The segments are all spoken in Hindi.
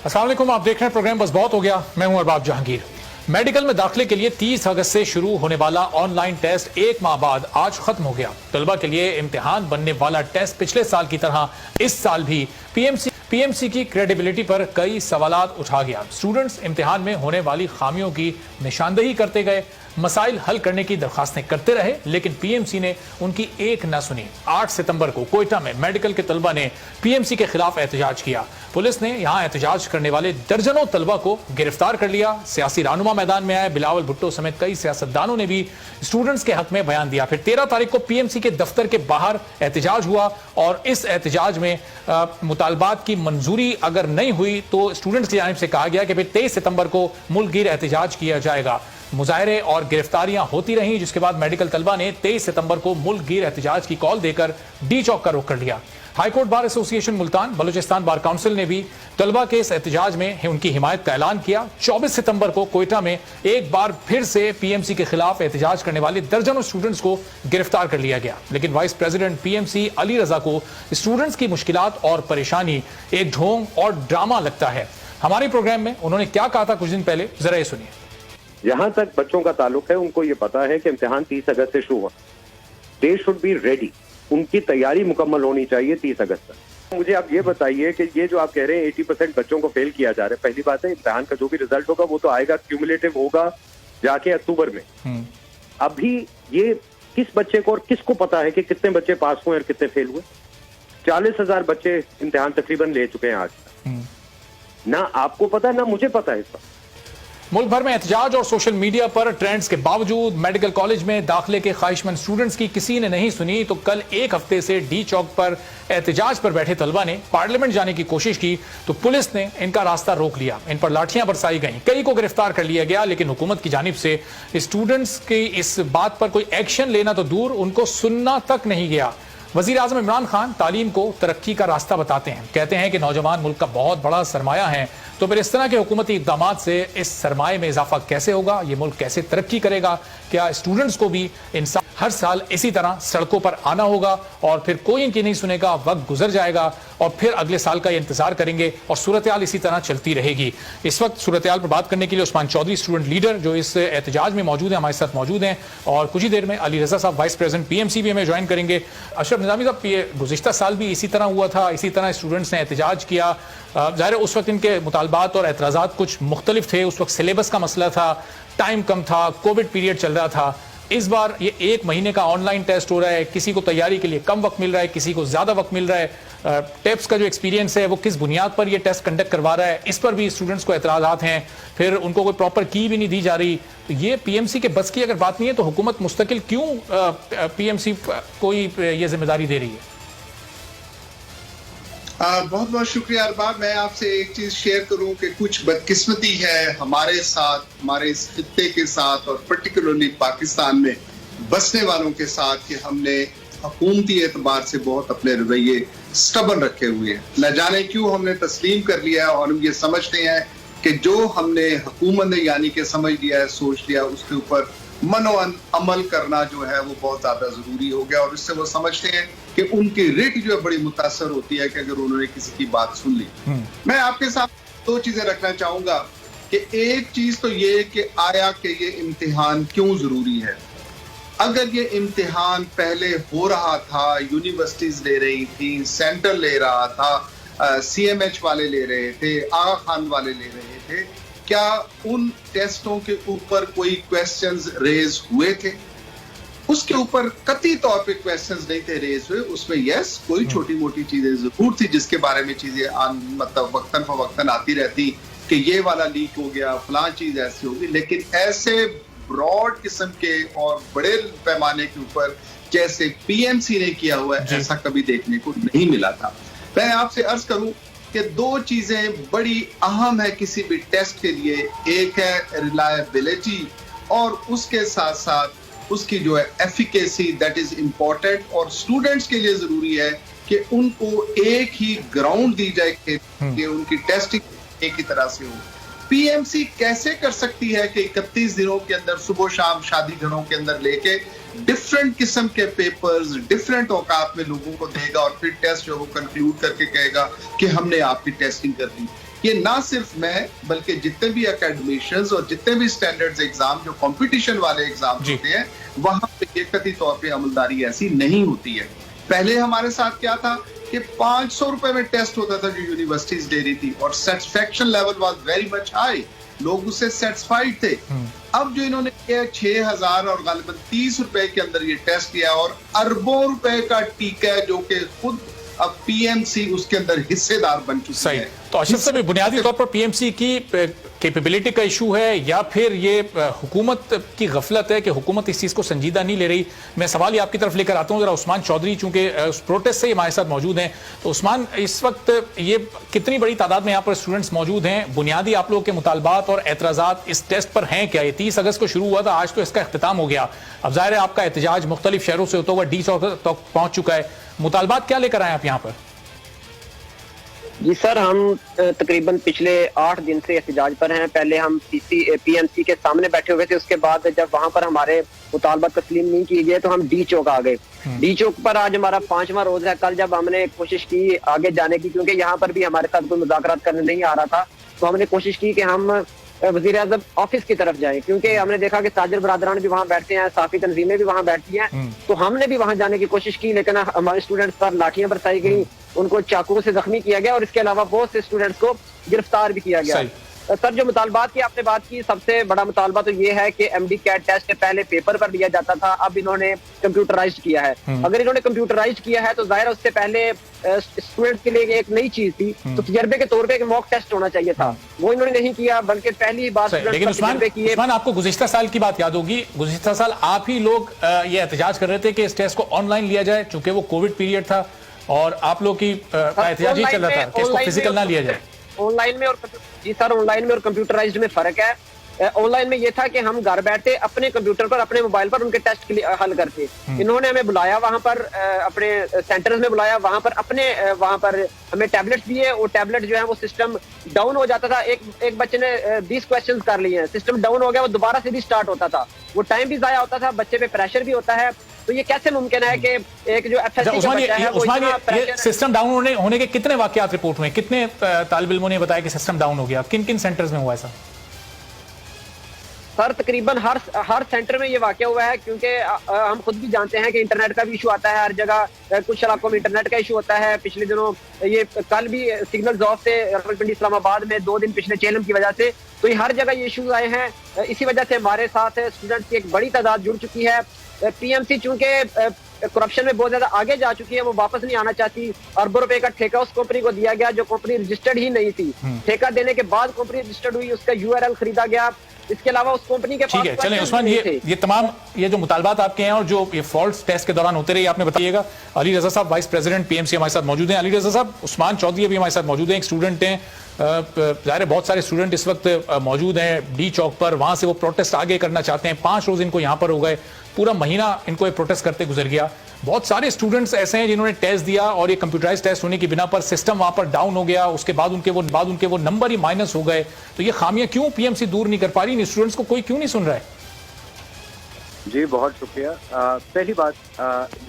अस्सलाम वालेकुम, आप देख रहे हैं प्रोग्राम बस बहुत हो गया। मैं हूं अरबाब जहांगीर। मेडिकल में दाखिले के लिए 30 अगस्त से शुरू होने वाला ऑनलाइन टेस्ट एक माह बाद आज खत्म हो गया। तलबा के लिए इम्तिहान बनने वाला टेस्ट पिछले साल की तरह इस साल भी पीएमसी की क्रेडिबिलिटी पर कई सवालात उठा गया। स्टूडेंट्स इम्तिहान में होने वाली खामियों की निशानदेही करते गए, मसाइल हल करने की दरखास्तें करते रहे, लेकिन पीएमसी ने उनकी एक न सुनी। 8 सितंबर को कोयटा में मेडिकल के तलबा ने पीएमसी के खिलाफ एहतजाज किया। पुलिस ने यहां एहतजाज करने वाले दर्जनों तलबा को गिरफ्तार कर लिया। सियासी रहनुमा मैदान में आए। बिलावल भुट्टो समेत कई सियासतदानों ने भी स्टूडेंट्स के हक में बयान दिया। फिर 13 तारीख को पीएमसी के दफ्तर के बाहर एहतजाज हुआ और इस एहतजाज में मुतालबात की मंजूरी अगर नहीं हुई तो स्टूडेंट्स की जानिब से कहा गया कि फिर 23 सितंबर को मुल्क गिर एहतजाज किया जाएगा। मुजाहरे और गिरफ्तारियां होती रहीं, जिसके बाद मेडिकल तलबा ने 23 सितंबर को मुल्क गिर एहतजाज की कॉल देकर डी चौक का रुख कर लिया। High court bar association Multan, Balochistan bar council ने भी तलबा के इस एहतजाज में उनकी हिमायत का ऐलान किया। 24 सितंबर को कोयटा में एक बार फिर से पीएमसी के खिलाफ एहतजाज करने वाले दर्जनों स्टूडेंट्स को गिरफ्तार कर लिया गया, लेकिन वाइस प्रेसिडेंट पीएमसी अली रजा को स्टूडेंट्स की मुश्किलात और परेशानी एक ढोंग और ड्रामा लगता है। हमारे प्रोग्राम में उन्होंने क्या कहा था कुछ दिन पहले, जरा ये सुनिए। जहां तक बच्चों का ताल्लुक है, उनको ये पता है कि इम्तिहान 30 अगस्त से शुरू हुआ। दे शुड बी रेडी, उनकी तैयारी मुकम्मल होनी चाहिए 30 अगस्त तक। मुझे आप ये बताइए कि ये जो आप कह रहे हैं 80% बच्चों को फेल किया जा रहा है, पहली बात है इम्तिहान का जो भी रिजल्ट होगा वो तो आएगा, क्यूमुलेटिव होगा जाके अक्टूबर में। अभी ये किस बच्चे को और किसको पता है कि कितने बच्चे पास हुए और कितने फेल हुए? 40,000 बच्चे इम्तिहान तकरीबन ले चुके हैं आज। ना आपको पता है ना मुझे पता है इसका। मुल्क भर में एहतजाज और सोशल मीडिया पर ट्रेंड्स के बावजूद मेडिकल कॉलेज में दाखिले के ख्वाहिशमंद स्टूडेंट्स की किसी ने नहीं सुनी, तो कल एक हफ्ते से डी चौक पर एहतजाज पर बैठे तलबा ने पार्लियामेंट जाने की कोशिश की तो पुलिस ने इनका रास्ता रोक लिया। इन पर लाठियां बरसाई गईं, कई को गिरफ्तार कर लिया गया, लेकिन हुकूमत की जानिब से स्टूडेंट्स की इस बात पर कोई एक्शन लेना तो दूर, उनको सुनना तक नहीं गया। वजीर आजम इमरान खान तालीम को तरक्की का रास्ता बताते हैं, कहते हैं कि नौजवान मुल्क का बहुत बड़ा सरमाया है, तो फिर इस तरह के हुकूमती इक़दामात से इस सरमाए में इजाफा कैसे होगा, ये मुल्क कैसे तरक्की करेगा? क्या स्टूडेंट्स को भी इंसान हर साल इसी तरह सड़कों पर आना होगा और फिर कोई इनकी नहीं सुनेगा, वक्त गुजर जाएगा और फिर अगले साल का ये इंतजार करेंगे और सूरत हाल इसी तरह चलती रहेगी? इस वक्त सूरत हाल पर बात करने के लिए उस्मान चौधरी, स्टूडेंट लीडर जो इस एहतजाज में मौजूद है, हमारे साथ मौजूद हैं और कुछ ही देर में अली रजा साहब, वाइस प्रेसिडेंट पीएमसी भी हमें ज्वाइन करेंगे। अशरफ निजामी साहब, ये गुज़िश्ता साल भी इसी तरह हुआ था, इसी तरह स्टूडेंट्स ने एहतजाज किया। ज़ाहिर है उस वक्त इनके मुतालबात और एतराज़ात कुछ मुख्तलिफ थे, उस वक्त सिलेबस का मसला था, टाइम कम था, कोविड पीरियड चल रहा था। इस बार ये 1 महीने का ऑनलाइन टेस्ट हो रहा है, किसी को तैयारी के लिए कम वक्त मिल रहा है, किसी को ज्यादा वक्त मिल रहा है। टेप्स का जो एक्सपीरियंस है वो किस बुनियाद पर ये टेस्ट कंडक्ट करवा रहा है, इस पर भी स्टूडेंट्स को एतराज़ात हैं। फिर उनको कोई प्रॉपर की भी नहीं दी जा रही। तो ये पीएमसी के बस की अगर बात नहीं है तो हुकूमत मुस्तकिल क्यों पीएमसी को ये जिम्मेदारी दे रही है? बहुत बहुत शुक्रिया अरबाब। मैं आपसे एक चीज शेयर करूं कि कुछ बदकिस्मती है हमारे साथ, हमारे इस खित्ते के साथ और पर्टिकुलरली पाकिस्तान में बसने वालों के साथ कि हमने हुकूमती एतबार से बहुत अपने रवैये स्टबन रखे हुए हैं। न जाने क्यों हमने तस्लीम कर लिया है और हम ये समझते हैं कि जो हमने हुकूमत ने यानी कि समझ लिया है, सोच लिया, उसके ऊपर मनो अमल करना जो है वो बहुत ज्यादा जरूरी हो गया और इससे वो समझते हैं कि उनकी रिट जो है बड़ी मुतासर होती है कि अगर उन्होंने किसी की बात सुन ली। मैं आपके साथ 2 चीजें रखना चाहूंगा कि एक चीज तो ये कि आया कि ये इम्तिहान क्यों जरूरी है। अगर ये इम्तिहान पहले हो रहा था, यूनिवर्सिटीज ले रही थी, सेंटर ले रहा था, CMH वाले ले रहे थे, आगा खान वाले ले रहे थे, क्या उन टेस्टों के ऊपर कोई क्वेश्चंस रेज हुए थे? उसके ऊपर कतई तौर पे क्वेश्चंस नहीं थे रेज हुए। उसमें यस कोई छोटी मोटी चीजें जरूर थी जिसके बारे में चीजें मतलब वक्तन फवक्तन आती रहती कि ये वाला लीक हो गया, फलां चीज ऐसी होगी, लेकिन ऐसे ब्रॉड किस्म के और बड़े पैमाने के ऊपर जैसे पीएमसी ने किया हुआ है ऐसा कभी देखने को नहीं मिला था। मैं आपसे अर्ज करूं कि 2 चीजें बड़ी अहम है किसी भी टेस्ट के लिए। एक है रिलायबिलिटी और उसके साथ साथ उसकी जो है एफिकेसी, दैट इज इंपॉर्टेंट। और स्टूडेंट्स के लिए जरूरी है कि उनको एक ही ग्राउंड दी जाए कि उनकी टेस्टिंग एक ही तरह से हो। पीएमसी कैसे कर सकती है कि 31 दिनों के अंदर सुबह शाम शादी घरों के अंदर लेके डिफरेंट किस्म के पेपर्स डिफरेंट औकात में लोगों को देगा और फिर टेस्ट जो वो कंक्लूड करके कहेगा कि हमने आपकी टेस्टिंग कर दी। ये ना सिर्फ मैं बल्कि जितने भी एकेडमिशियंस और जितने भी स्टैंडर्ड्स एग्जाम जो कंपटीशन वाले एग्जाम होते हैं वहां पे ये कथित तौर पे अमलदारी ऐसी नहीं होती है। पहले हमारे साथ क्या था कि 500 रुपए में टेस्ट होता था जो यूनिवर्सिटीज दे रही थी और satisfaction level was very much high, लोग उससे सेटिस्फाइड थे। अब जो इन्होंने किया 6000 और गालिबन 30 रुपए के अंदर ये टेस्ट किया और अरबों रुपए का टीका है जो कि खुद अब पीएमसी उसके अंदर हिस्सेदार बन चुकी है। तो अशरफ साहब बुनियादी तौर पर पीएमसी की कैपेबिलिटी का इशू है या फिर ये हुकूमत की गफलत है कि हुकूमत इस चीज को संजीदा नहीं ले रही? मैं सवाल ही आपकी तरफ लेकर आता हूं। जरा उस्मान चौधरी चूंकि उस प्रोटेस्ट से हमारे साथ मौजूद हैं, तो उस्मान इस वक्त ये कितनी बड़ी तादाद में यहाँ पर स्टूडेंट्स मौजूद हैं? बुनियादी आप लोगों के मुतालबात और एतराजात इस टेस्ट पर हैं क्या? ये 30 अगस्त को शुरू हुआ था, आज तो इसका अख्तिताम हो गया। अब जाहिर है आपका एहतजाज मुख्तलिफ शहरों से होता हुआ डी चौक तक पहुंच चुका है। मुतालबात क्या लेकर आए आप यहाँ पर? जी सर, हम तकरीबन पिछले 8 दिन से एहतजाज पर हैं। पहले हम पीएमसी के सामने बैठे हुए थे, उसके बाद जब वहां पर हमारे मुतालबा तस्लीम नहीं किए गए तो हम डी चौक आ गए। डी चौक पर आज हमारा 5वां रोज है। कल जब हमने कोशिश की आगे जाने की, क्योंकि यहाँ पर भी हमारे साथ कोई मुज़ाकरात करने नहीं आ रहा था, तो हमने कोशिश की कि हम वज़ीर आज़म ऑफिस की तरफ जाएं, क्योंकि हमने देखा कि साजिर बरादरान भी वहां बैठते हैं, साफी तंजीमें भी वहां बैठती हैं। तो हमने भी वहां जाने की कोशिश की, लेकिन हमारे स्टूडेंट्स पर लाठियां बरसाई गई, उनको चाकू से जख्मी किया गया और इसके अलावा बहुत से स्टूडेंट्स को गिरफ्तार भी किया गया। सर, जो मुतालबात की आपने बात की, सबसे बड़ा मुतालबा तो ये है कि एमडी कैट टेस्ट पहले पेपर पर लिया जाता था, अब इन्होंने कंप्यूटराइज्ड किया है। अगर इन्होंने कंप्यूटराइज्ड किया है तो जाहिर उससे पहले स्टूडेंट्स के लिए एक नई चीज थी, तो तजर्बे के तौर पे एक मॉक टेस्ट होना चाहिए था, वो इन्होंने नहीं किया, बल्कि पहली बार। लेकिन उस्मान आपको गुज़िश्ता साल की बात याद होगी, गुज़िश्ता साल आप ही लोग ये एहतजाज कर रहे थे कि इस टेस्ट को ऑनलाइन लिया जाए, चूंकि वो कोविड पीरियड था और आप लोग की एहतजाज ही चल रहा था कि इसको फिजिकल ना लिया जाए। ऑनलाइन में और जी सर, ऑनलाइन में और कंप्यूटराइज्ड में फर्क है। ऑनलाइन में ये था कि हम घर बैठे अपने कंप्यूटर पर, अपने मोबाइल पर उनके टेस्ट हल करते। इन्होंने हमें बुलाया वहां पर, अपने सेंटर्स में बुलाया, वहां पर अपने वहां पर हमें टैबलेट्स दिए। वो टैबलेट जो है वो सिस्टम डाउन हो जाता था। एक बच्चे ने 20 क्वेश्चंस कर लिए हैं, सिस्टम डाउन हो गया, वो दोबारा से भी स्टार्ट होता था, वो टाइम भी जाया होता था, बच्चे पे प्रेशर भी होता है। तो ये कैसे मुमकिन है कि एक जो एफएससी का बच्चा है वो इतना प्रेशर। सिस्टम डाउन होने के कितने वाकयात रिपोर्ट हुए? कितने तालिब इल्मों ने बताया कि सिस्टम डाउन हो गया? किन किन सेंटर्स में हुआ ऐसा? सर, तकरीबन हर सेंटर में ये वाकया हुआ है, क्योंकि हम खुद भी जानते हैं कि इंटरनेट का भी इशू आता है हर जगह। कुछ इलाकों में इंटरनेट का इशू होता है। पिछले दिनों ये कल भी सिग्नल्स ऑफ थे रावलपिंडी इस्लामाबाद में 2 दिन पिछले चेलम की वजह से। तो ये हर जगह ये इशूज आए हैं। इसी वजह से हमारे साथ स्टूडेंट्स की एक बड़ी तादाद जुड़ चुकी है। पीएमसी चूंकि करप्शन में बहुत ज्यादा आगे जा चुकी है, वो वापस नहीं आना चाहती। अरबों रुपए का ठेका उस कंपनी को दिया गया जो कंपनी रजिस्टर्ड ही नहीं थी। ठेका देने के बाद कंपनी रजिस्टर्ड हुई, उसका यूआरएल खरीदा गया। इसके अलावा उस कंपनी के पास, ठीक है, चलें उस्मान, ये तमाम ये जो मुतालबात आपके हैं और जो ये फॉल्स टेस्ट के दौरान होते रहे, आपने बताइएगा। अली रजा साहब वाइस प्रेसिडेंट पीएमसी हमारे साथ मौजूद हैं। अली रजा साहब, उस्मान चौधरी भी हमारे साथ मौजूद हैं, एक स्टूडेंट हैं। जाहिर है बहुत सारे स्टूडेंट इस वक्त मौजूद हैं डी चौक पर, वहां से वो प्रोटेस्ट आगे करना चाहते हैं। 5 रोज इनको यहाँ पर हो गए, पूरा महीना इनको प्रोटेस्ट करते गुजर गया। बहुत सारे स्टूडेंट्स ऐसे हैं जिन्होंने टेस्ट दिया और ये कंप्यूटराइज टेस्ट होने की बिना पर सिस्टम वहां पर डाउन हो गया, उसके बाद उनके वो नंबर ही माइनस हो गए। तो ये खामियां क्यों पीएमसी दूर नहीं कर पा रही? स्टूडेंट्स को कोई क्यों नहीं सुन रहा है? जी बहुत शुक्रिया। पहली बात,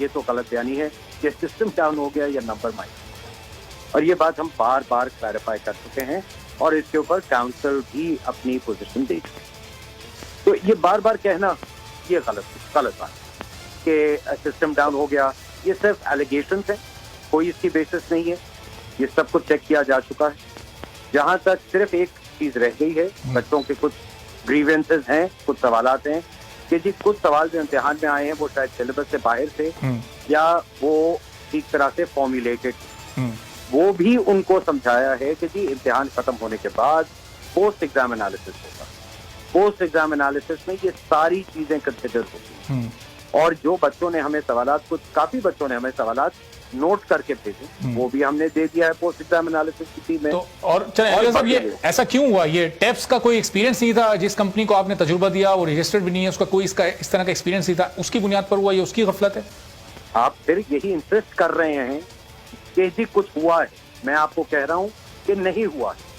ये तो गलत बयानी है कि सिस्टम डाउन हो गया या नंबर माइनस, और ये बात हम बार बार क्लैरिफाई कर चुके हैं और इसके ऊपर काउंसिल भी अपनी पोजीशन दे चुके हैं। तो ये बार बार कहना ये गलत बात कि सिस्टम डाउन हो गया, ये सिर्फ एलिगेशन है, कोई इसकी बेसिस नहीं है। ये सब कुछ चेक किया जा चुका है। जहां तक सिर्फ एक चीज रह गई है, बच्चों के कुछ ग्रीवेंसेस हैं, कुछ सवालात हैं कि जी कुछ सवाल जो इम्तिहान में आए हैं वो शायद सिलेबस से बाहर थे या वो ठीक तरह से फॉर्मुलेटेड, वो भी उनको समझाया है कि जी इम्तिहान खत्म होने के बाद पोस्ट एग्जाम एनालिसिस होगा। पोस्ट एग्जाम एनालिसिस में ये सारी चीजें कंसिडर होगी। और जो बच्चों ने हमें सवालात, कुछ काफी बच्चों ने हमें सवालात नोट करके भेजे, वो भी हमने दे दिया है पोस्ट एग्जाम एनालिसिस की टीम में। तो और साहब, ये ऐसा क्यों हुआ? ये टेप्स का कोई एक्सपीरियंस नहीं था? जिस कंपनी को आपने तजुर्बा दिया वो रजिस्टर्ड भी नहीं है, उसका कोई इस तरह का एक्सपीरियंस नहीं था, उसकी बुनियाद पर हुआ? ये उसकी गफलत है? आप फिर यही इंसिस्ट कर रहे हैं कि जी कुछ हुआ है। मैं आपको कह रहा हूं कि नहीं हुआ है।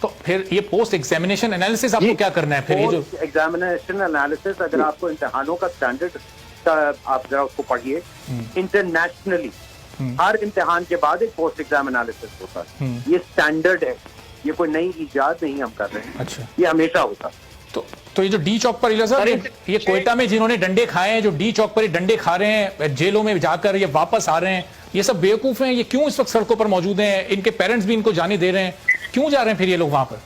तो फिर ये पोस्ट एग्जामिनेशन एनालिसिस आपको क्या करना है? फिर ये जो एग्जामिनेशन एनालिसिस, अगर आपको इम्तिहानों का स्टैंडर्ड आप जरा उसको पढ़िए, इंटरनेशनली हर इम्तिहान के बाद एक पोस्ट एग्जाम एनालिसिस होता है। ये स्टैंडर्ड है ये कोई नई इजाद नहीं हम कर रहे हैं। अच्छा, ये हमेशा होता। तो ये जो डी चौक पर इला साहब, ये कोयटा में जिन्होंने डंडे खाए हैं, जो डी चौक पर ये डंडे खा रहे हैं, जेलों में जाकर ये वापस आ रहे हैं, ये सब बेवकूफ हैं? ये क्यों इस वक्त सड़कों पर मौजूद हैं? इनके पेरेंट्स भी इनको जाने दे रहे हैं, क्यों जा रहे हैं फिर ये लोग वहां पर?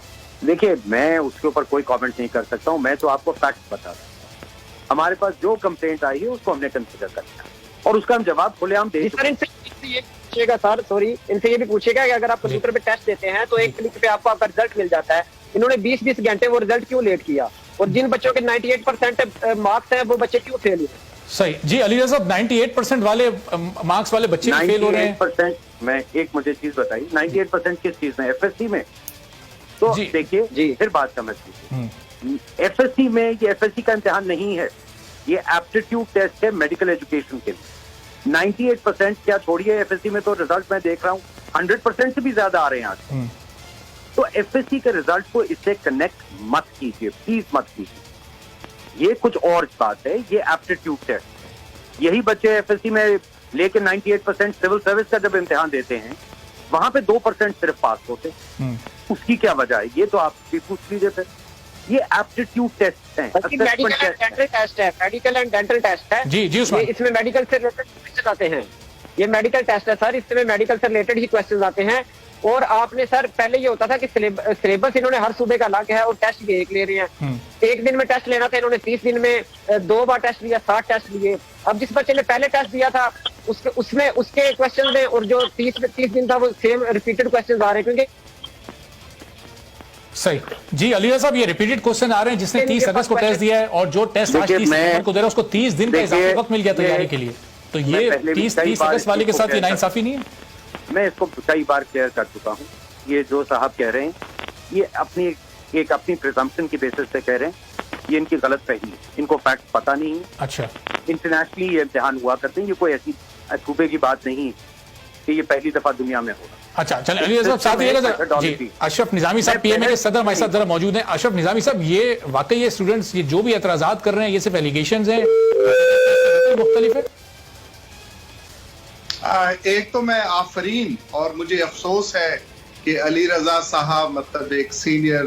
देखिए, मैं उसके ऊपर कोई कमेंट नहीं कर सकता हूं। मैं तो आपको फैक्ट बता रहा हूं। हमारे पास जो कंप्लेंट आई है उसको हमने कंसिडर कर लिया और उसका हम जवाब खुलेआम दे चुके हैं। सर सॉरी, इनसे ये भी पूछेगा कि अगर आप कंप्यूटर पे टेस्ट देते हैं तो एक क्लिक पे आपको आपका रिजल्ट मिल जाता है, इन्होंने 20-20 घंटे वो रिजल्ट क्यों लेट किया? और जिन बच्चों के 98% मार्क्स हैं वो बच्चे क्यों फेल हुए? सही जी, अली रज़ा साहब, 98% वाले मार्क्स वाले बच्चे फेल हो रहे हैं। 98%। मैं एक मुझे चीज बताइए, 98% किस चीज में? एफएससी में। तो देखिए, फिर बात समझ लीजिए, एफएससी में ये एफएससी का इम्तिहान नहीं है, ये एप्टीट्यूड टेस्ट है मेडिकल एजुकेशन के लिए। 98% क्या छोड़िए, एफएससी में तो रिजल्ट मैं देख रहा हूँ 100% से भी ज्यादा आ रहे हैं आज। तो एफएससी के रिजल्ट को इससे कनेक्ट मत कीजिए, प्लीज मत कीजिए। ये कुछ और बात है, ये एप्टीट्यूड टेस्ट। यही बच्चे एफएससी में लेके 98% सिविल सर्विस का जब इम्तिहान देते हैं, वहां पे 2% सिर्फ पास होते। उसकी क्या वजह है? ये तो आप भी पूछ लीजिए फिर। ये एप्टीट्यूड टेस्ट है, मेडिकल एंड डेंटल टेस्ट है। जी जी, इसमें मेडिकल से रिलेटेड क्वेश्चन आते हैं। ये मेडिकल टेस्ट है सर, इसमें मेडिकल से रिलेटेड ही क्वेश्चन आते हैं। और आपने सर, पहले ये होता था कि सिलेबस इन्होंने हर सूबे का अलग है और टेस्ट भी एक ले रहे हैं। एक दिन में टेस्ट लेना था, इन्होंने 30 दिन में 2 बार टेस्ट लिया, 60 टेस्ट लिए। अब जिस बच्चे ने पहले टेस्ट दिया था उसमें उसके क्वेश्चन में और जो 30 दिन था वो सेम रिपीटेड क्वेश्चन आ रहे हैं। क्योंकि सही जी, अली रज़ा साहब, ये रिपीटेड क्वेश्चन आ रहे हैं जिसने 30 अगस्त को टेस्ट दिया है और जो टेस्ट आज 30 सितंबर को दे रहा है उसको 30 दिन का इजाफी वक्त मिल गया तैयारी के लिए। तो ये 30 अगस्त वाले के साथ ये नाइंसाफी नहीं है? मैं इसको कई बार क्लियर कर चुका हूँ। ये जो साहब कह रहे हैं, ये अपनी प्रिजम्पशन की बेसिस पे कह रहे हैं। ये इनकी गलत फहमी है, इनको फैक्ट पता नहीं है। अच्छा, इंटरनेशनली ये इम्तिहान हुआ करते हैं, ये कोई ऐसी अछूबे की बात नहीं है कि ये पहली दफा दुनिया में होगा। अच्छा, चलिए अली रज़ा साहब, साथ जी, अशरफ निजामी साहब पीएमए के सदर हमारे साथ जरा मौजूद हैं। अशरफ निजामी साहब, ये वाकई ये स्टूडेंट्स ये जो भी एतराजात कर रहे हैं, ये सिर्फ एलिगेशंस हैं, मुख्तलिफ है? एक तो मैं आफरीन और मुझे अफसोस है कि अली रजा साहब मतलब एक सीनियर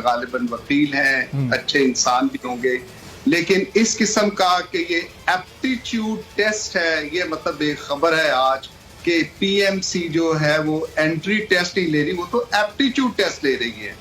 गालिबन वकील हैं, अच्छे इंसान भी होंगे, लेकिन इस किस्म का कि ये एप्टीट्यूड टेस्ट है, ये मतलब बेखबर है आज कि पीएमसी जो है वो एंट्री टेस्ट नहीं ले रही, वो तो एप्टीट्यूड टेस्ट ले रही है।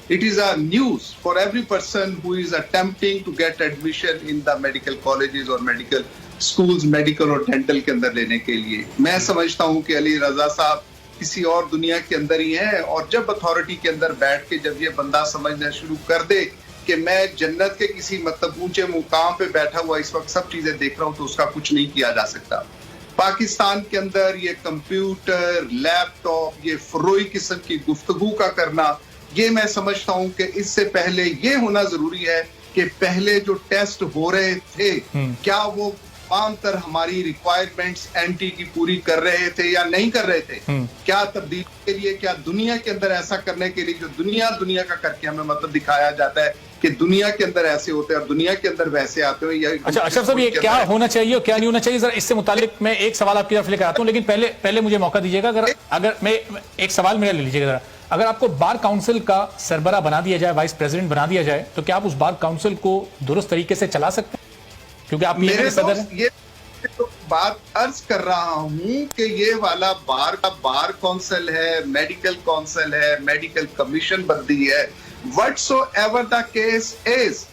It is a news for every person who is attempting to get admission in the medical colleges और medical schools, medical और dental के अंदर लेने के लिए। मैं समझता हूँ कि अली रजा साहब किसी और दुनिया के अंदर ही हैं, और जब अथॉरिटी के अंदर बैठ के जब ये बंदा समझना शुरू कर दे कि मैं जन्नत के किसी मतलब ऊंचे मुकाम पे बैठा हुआ इस वक्त सब चीजें देख रहा हूँ, तो उसका कुछ नहीं किया जा सकता। पाकिस्तान के अंदर ये कंप्यूटर, लैपटॉप, ये फरोई किस्म की गुफ्तगू का करना, ये मैं समझता हूं कि इससे पहले ये होना जरूरी है कि पहले जो टेस्ट हो रहे थे, क्या वो तमाम तर हमारी रिक्वायरमेंट्स एंटी की पूरी कर रहे थे या नहीं कर रहे थे? क्या तब्दीली के लिए, क्या दुनिया के अंदर ऐसा करने के लिए जो दुनिया का करके हमें मतलब दिखाया जाता है कि दुनिया के अंदर ऐसे होते हैं और दुनिया के अंदर वैसे आते हो? अच्छा अशरफ साहब, ये क्या होना चाहिए और क्या नहीं होना चाहिए, जरा इससे मुतालिक मैं एक सवाल आपकी तरफ लेकर आता हूं, लेकिन पहले मुझे मौका दीजिएगा। अगर मैं एक सवाल मेरा ले लीजिएगा जरा। अगर आपको बार काउंसिल का सरबरा बना दिया जाए, वाइस प्रेसिडेंट बना दिया जाए, तो क्या आप उस बार काउंसिल को दुरुस्त तरीके से चला सकते हैं? क्योंकि आप मेरे सदर हैं। ये तो बात अर्ज कर रहा हूं कि ये वाला बार का बार काउंसिल है, मेडिकल काउंसिल है, मेडिकल कमीशन बंदी है, व्हाटसोएवर द केस इज,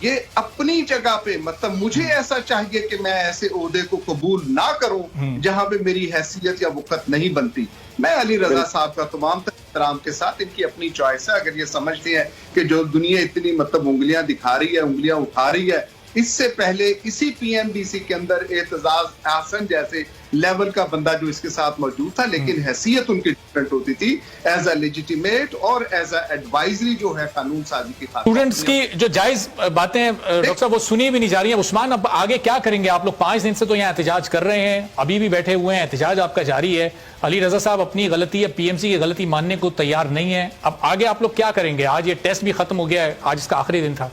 ये अपनी जगह पे मतलब मुझे ऐसा चाहिए कि मैं ऐसे ओहदे को कबूल ना करूं जहां पे मेरी हैसियत या वक़्त नहीं बनती। मैं अली रजा साहब का तमाम एहतराम के साथ, इनकी अपनी चॉइस है। अगर ये समझते हैं कि जो दुनिया इतनी मतलब उंगलियां दिखा रही है, उंगलियां उठा रही है, इससे पहले इसी पीएमडीसी के अंदर एतजाज आसन जैसे लेवल का बंदा जो इसके साथ मौजूद था, लेकिन हैसियत उनकी डिफरेंट होती थी एज अ लेजिटिमेट और एज अ एडवाइजरी जो है कानून साजी की खातिर। स्टूडेंट्स की जो जायज बातें डॉक्टर साहब वो सुनी भी नहीं जा रही है। उस्मान, अब आगे क्या करेंगे आप लोग? 5 दिन से तो यहाँ एहतजाज कर रहे हैं, अभी भी बैठे हुए हैं, एहतजाज आपका जारी है। अली रजा साहब अपनी गलती या पीएमसी की गलती मानने को तैयार नहीं है। अब आगे आप लोग क्या करेंगे? आज ये टेस्ट भी खत्म हो गया है, आज इसका आखिरी दिन था।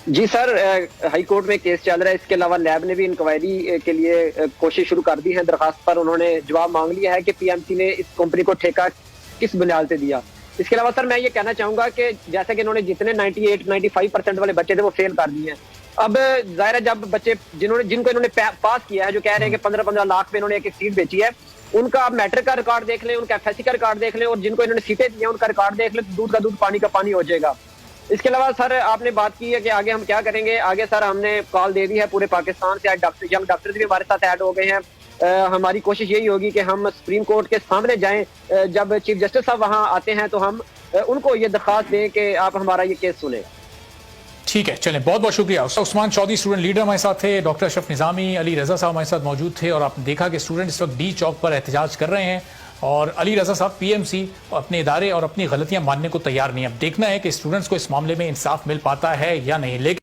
जी सर, हाई कोर्ट में केस चल रहा है। इसके अलावा लैब ने भी इंक्वायरी के लिए कोशिश शुरू कर दी है। दरखास्त पर उन्होंने जवाब मांग लिया है कि पीएमसी ने इस कंपनी को ठेका किस बुनियाद पे दिया। इसके अलावा सर मैं ये कहना चाहूंगा कि जैसे कि इन्होंने जितने 98-95% वाले बच्चे थे वो फेल कर दिए हैं। अब जाहिर है जब बच्चे जिनको इन्होंने पास किया है, जो कह रहे हैं कि 15-15 लाख पे इन्होंने एक सीट बेची है, उनका आप मैट्रिक का रिकॉर्ड देख लें, उनका एफएससी का रिकॉर्ड देख लें, और जिनको इन्होंने सीटें दी हैं उनका रिकॉर्ड देख लें, दूध का दूध पानी का पानी हो जाएगा। इसके अलावा सर आपने बात की है कि आगे हम क्या करेंगे। आगे सर हमने कॉल दे दी है पूरे पाकिस्तान से, आज यंग डॉक्टर्स भी हमारे साथ ऐड हो गए हैं। हमारी कोशिश यही होगी कि हम सुप्रीम कोर्ट के सामने जाएं, जब चीफ जस्टिस साहब वहां आते हैं तो हम उनको ये दरख्वास्त दें कि आप हमारा ये केस सुने। ठीक है, चलें, बहुत बहुत शुक्रिया। उस्मान चौधरी स्टूडेंट लीडर हमारे साथ थे, डॉक्टर अशरफ निजामी, अली रजा साहब हमारे साथ मौजूद थे, और आपने देखा कि स्टूडेंट इस वक्त डी चौक पर एहतजाज कर रहे हैं और अली रजा साहब पीएमसी अपने इदारे और अपनी गलतियां मानने को तैयार नहीं। अब देखना है कि स्टूडेंट्स को इस मामले में इंसाफ मिल पाता है या नहीं। लेकिन